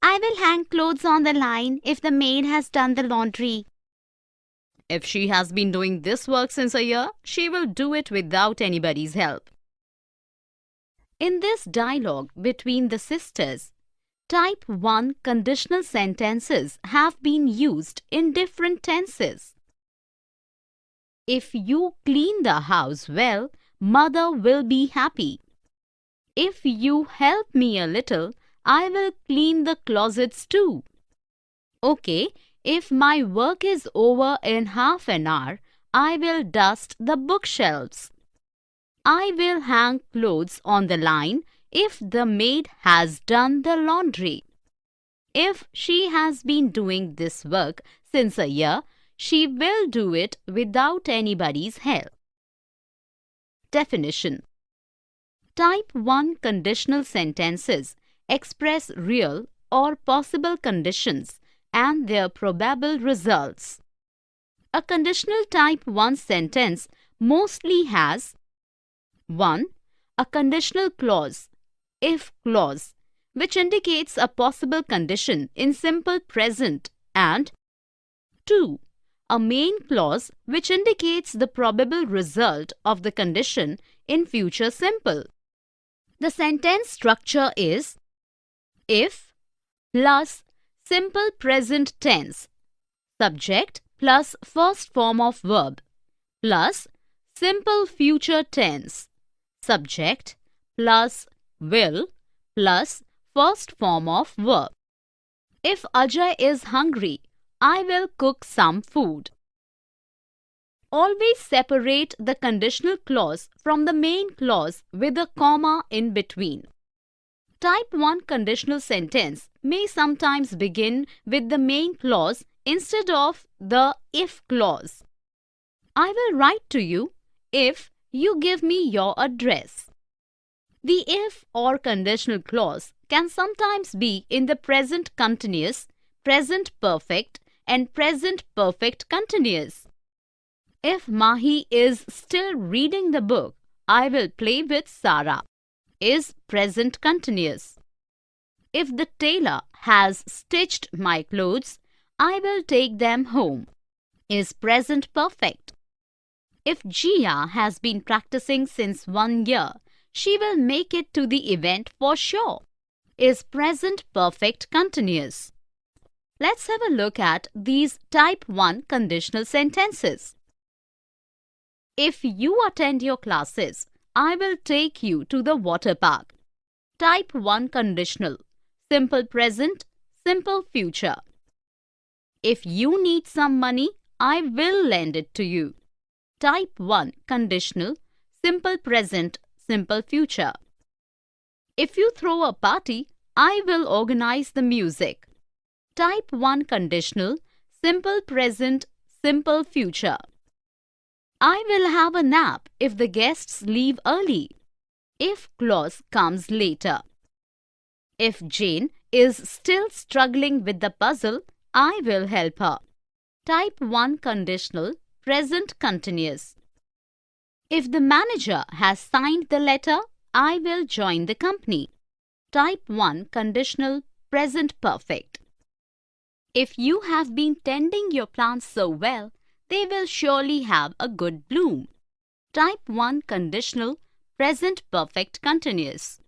I will hang clothes on the line if the maid has done the laundry. If she has been doing this work since a year, she will do it without anybody's help. In this dialogue between the sisters, type 1 conditional sentences have been used in different tenses. If you clean the house well, mother will be happy. If you help me a little, I will clean the closets too. Okay, if my work is over in half an hour, I will dust the bookshelves. I will hang clothes on the line if the maid has done the laundry. If she has been doing this work since a year, she will do it without anybody's help. Definition. Type 1 conditional sentences express real or possible conditions and their probable results. A conditional type 1 sentence mostly has 1. A conditional clause, if clause, which indicates a possible condition in simple present, and 2. A main clause which indicates the probable result of the condition in future simple. The sentence structure is if plus simple present tense, subject plus first form of verb, plus simple future tense, subject plus will plus first form of verb. If Ajay is hungry, I will cook some food. Always separate the conditional clause from the main clause with a comma in between. Type 1 conditional sentence may sometimes begin with the main clause instead of the if clause. I will write to you if you give me your address. The if or conditional clause can sometimes be in the present continuous, present perfect, and present perfect continuous. If Mahi is still reading the book, I will play with Sarah is present continuous. If the tailor has stitched my clothes, I will take them home is present perfect. If Jia has been practicing since 1 year, she will make it to the event for sure is present perfect continuous. Let's have a look at these type 1 conditional sentences. If you attend your classes, I will take you to the water park. Type 1 conditional. Simple present, simple future. If you need some money, I will lend it to you. Type 1 conditional. Simple present, simple future. If you throw a party, I will organize the music. Type 1 conditional. Simple present, simple future. I will have a nap if the guests leave early. If clause comes later. If Jane is still struggling with the puzzle, I will help her. Type 1 conditional, present continuous. If the manager has signed the letter, I will join the company. Type 1 conditional, present perfect. If you have been tending your plants so well, they will surely have a good bloom. Type 1 conditional, present perfect continuous.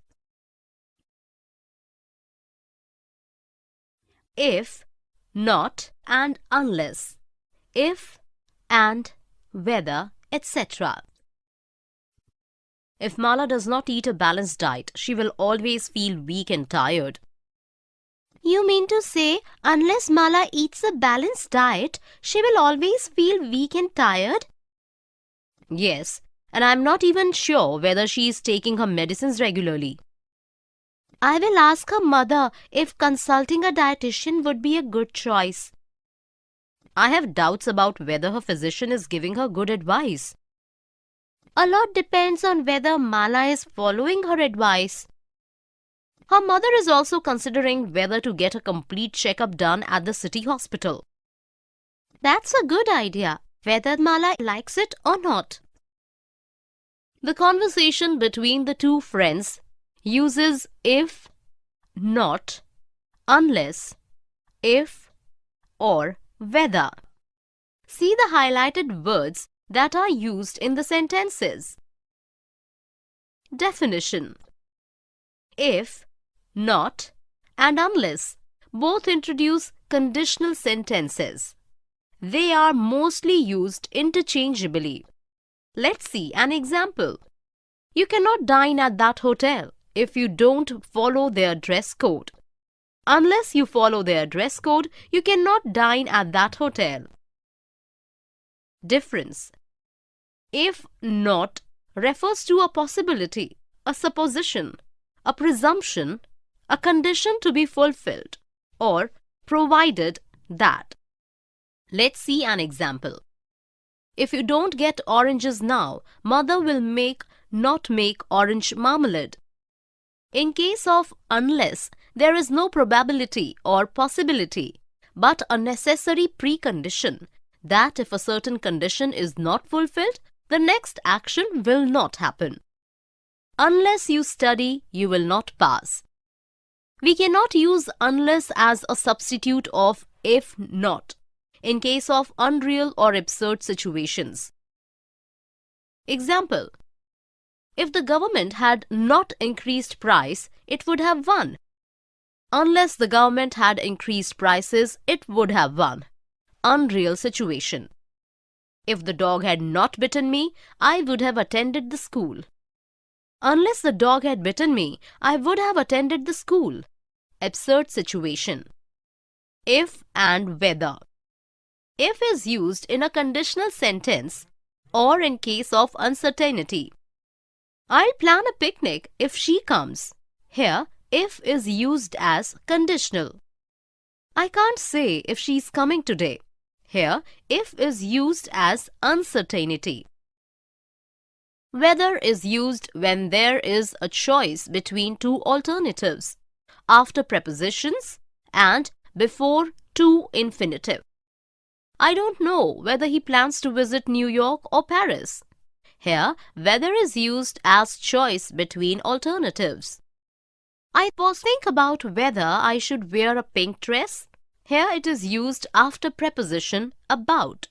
If, not, and unless. If, and, whether, etc. If Mala does not eat a balanced diet, she will always feel weak and tired. You mean to say, unless Mala eats a balanced diet, she will always feel weak and tired? Yes, and I'm not even sure whether she is taking her medicines regularly. I will ask her mother if consulting a dietitian would be a good choice. I have doubts about whether her physician is giving her good advice. A lot depends on whether Mala is following her advice. Her mother is also considering whether to get a complete checkup done at the city hospital. That's a good idea, whether Mala likes it or not. The conversation between the two friends uses if, not, unless, if, or whether. See the highlighted words that are used in the sentences. Definition. If, not, and unless both introduce conditional sentences. They are mostly used interchangeably. Let's see an example. You cannot dine at that hotel if you don't follow their dress code. Unless you follow their dress code, you cannot dine at that hotel. Difference. If not refers to a possibility, a supposition, a presumption, a condition to be fulfilled, or provided that. Let's see an example. If you don't get oranges now, mother will not make orange marmalade. In case of unless, there is no probability or possibility, but a necessary precondition that if a certain condition is not fulfilled, the next action will not happen. Unless you study, you will not pass. We cannot use unless as a substitute of if not in case of unreal or absurd situations. Example. If the government had not increased price, it would have won. Unless the government had increased prices, it would have won. Unreal situation. If the dog had not bitten me, I would have attended the school. Unless the dog had bitten me, I would have attended the school. Absurd situation. If and whether. If is used in a conditional sentence or in case of uncertainty. I'll plan a picnic if she comes. Here, if is used as conditional. I can't say if she's coming today. Here, if is used as uncertainty. Whether is used when there is a choice between two alternatives, after prepositions and before to infinitive. I don't know whether he plans to visit New York or Paris. Here, whether is used as choice between alternatives. I was think about whether I should wear a pink dress. Here it is used after preposition about.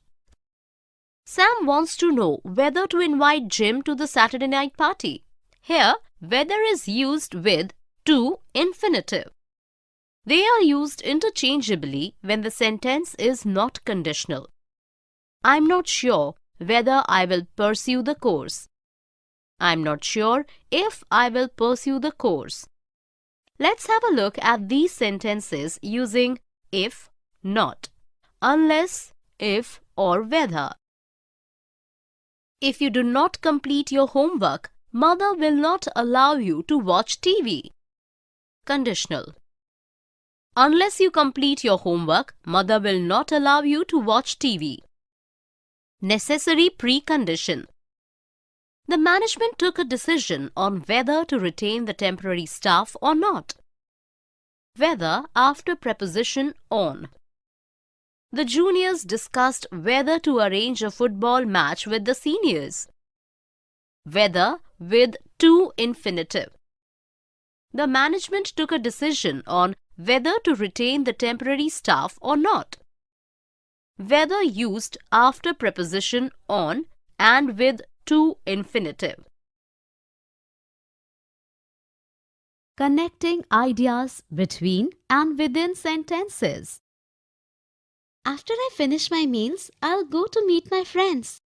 Sam wants to know whether to invite Jim to the Saturday night party. Here, whether is used with to infinitive. They are used interchangeably when the sentence is not conditional. I'm not sure whether I will pursue the course. I'm not sure if I will pursue the course. Let's have a look at these sentences using if, not, unless, if or whether. If you do not complete your homework, mother will not allow you to watch TV. Conditional. Unless you complete your homework, mother will not allow you to watch TV. Necessary precondition. The management took a decision on whether to retain the temporary staff or not. Whether after preposition on. The juniors discussed whether to arrange a football match with the seniors. Whether with to infinitive. The management took a decision on whether to retain the temporary staff or not. Whether used after preposition on and with to infinitive. Connecting ideas between and within sentences. After I finish my meals, I'll go to meet my friends.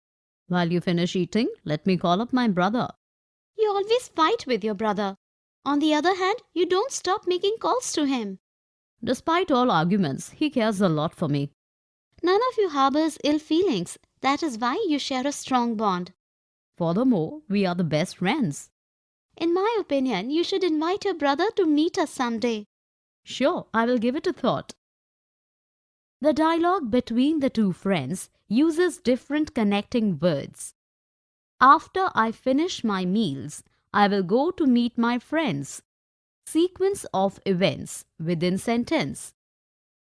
While you finish eating, let me call up my brother. You always fight with your brother. On the other hand, you don't stop making calls to him. Despite all arguments, he cares a lot for me. None of you harbors ill feelings. That is why you share a strong bond. Furthermore, we are the best friends. In my opinion, you should invite your brother to meet us someday. Sure, I will give it a thought. The dialogue between the two friends uses different connecting words. After I finish my meals, I will go to meet my friends. Sequence of events within sentence.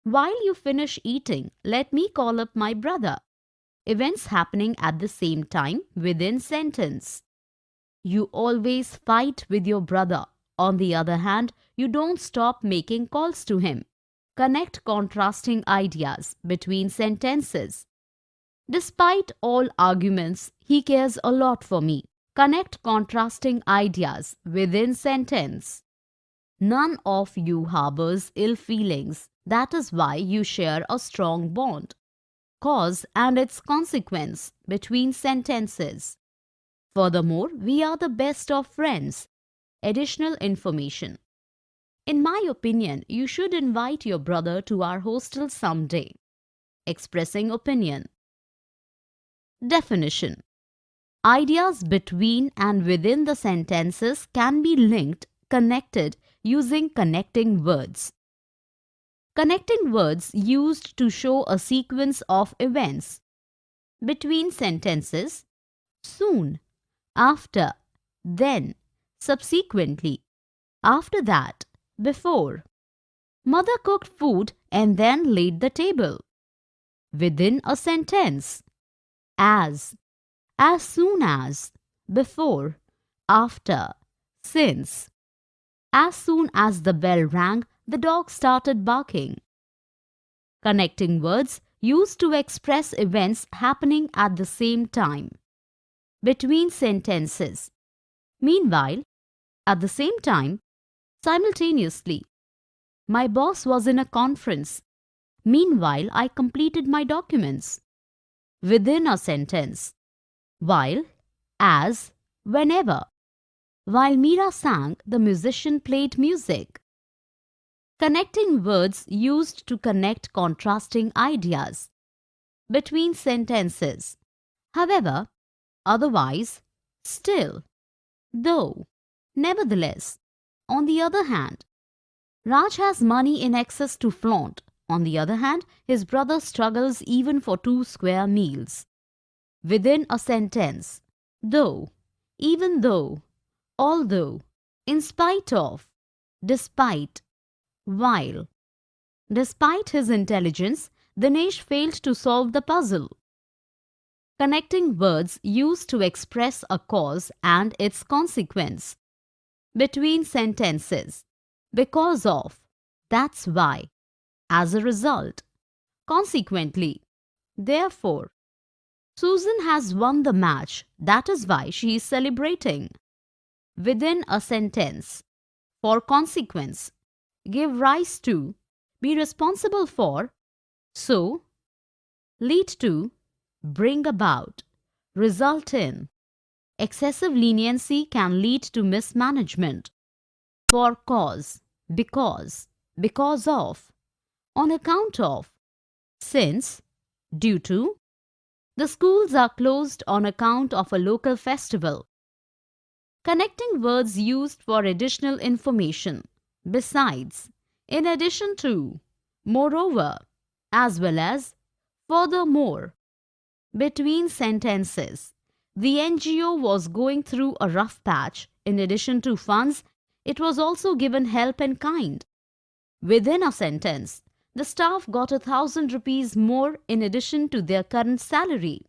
While you finish eating, let me call up my brother. Events happening at the same time within sentence. You always fight with your brother. On the other hand, you don't stop making calls to him. Connect contrasting ideas between sentences. Despite all arguments, he cares a lot for me. Connect contrasting ideas within sentence. None of you harbors ill feelings. That is why you share a strong bond. Cause and its consequence between sentences. Furthermore, we are the best of friends. Additional information. In my opinion, you should invite your brother to our hostel someday. Expressing opinion. Definition. Ideas between and within the sentences can be linked, connected using connecting words. Connecting words used to show a sequence of events. Between sentences, soon, after, then, subsequently, after that, before. Mother cooked food and then laid the table. Within a sentence, as soon as, before, after, since. As soon as the bell rang, the dog started barking. Connecting words used to express events happening at the same time. Between sentences. Meanwhile, at the same time, simultaneously. My boss was in a conference. Meanwhile, I completed my documents. Within a sentence. While, as, whenever. While Meera sang, the musician played music. Connecting words used to connect contrasting ideas. Between sentences. However, otherwise, still, though, nevertheless. On the other hand, Raj has money in excess to flaunt. On the other hand, his brother struggles even for 2 square meals. Within a sentence, though, even though, although, in spite of, despite, while. Despite his intelligence, Dinesh failed to solve the puzzle. Connecting words used to express a cause and its consequence. Between sentences. Because of. That's why. As a result. Consequently. Therefore. Susan has won the match. That is why she is celebrating. Within a sentence. For consequence. Give rise to. Be responsible for. So. Lead to. Bring about. Result in. Excessive leniency can lead to mismanagement. For cause. Because of. On account of. Since. Due to. The schools are closed on account of a local festival. Connecting words used for additional information. Besides. In addition to. Moreover. As well as. Furthermore. Between sentences. The NGO was going through a rough patch. In addition to funds, it was also given help in kind. Within a sentence, the staff got 1,000 rupees more in addition to their current salary.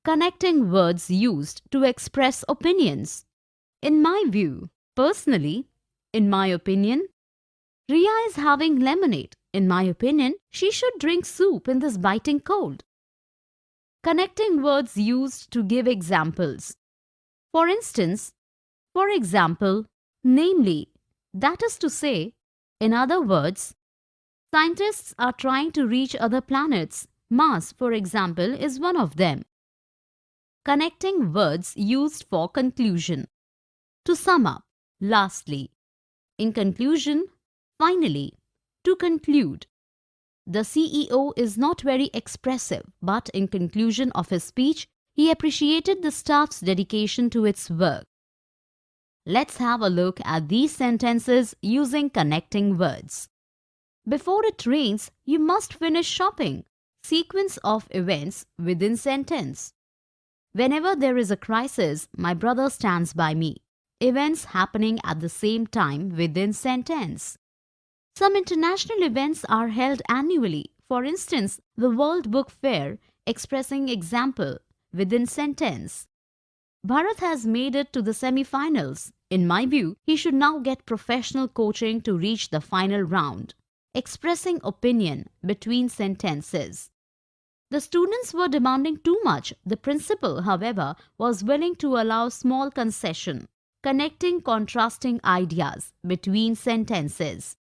Connecting words used to express opinions. In my view, personally, in my opinion, Ria is having lemonade. In my opinion, she should drink soup in this biting cold. Connecting words used to give examples. For instance, for example, namely, that is to say, in other words, scientists are trying to reach other planets. Mars, for example, is one of them. Connecting words used for conclusion. To sum up, lastly. In conclusion, finally, to conclude. The CEO is not very expressive, but in conclusion of his speech, he appreciated the staff's dedication to its work. Let's have a look at these sentences using connecting words. Before it rains, you must finish shopping. Sequence of events within sentence. Whenever there is a crisis, my brother stands by me. Events happening at the same time within sentence. Some international events are held annually. For instance, the World Book Fair, expressing example within sentence. Bharat has made it to the semi-finals. In my view, he should now get professional coaching to reach the final round. Expressing opinion between sentences. The students were demanding too much. The principal, however, was willing to allow small concession. Connecting contrasting ideas between sentences.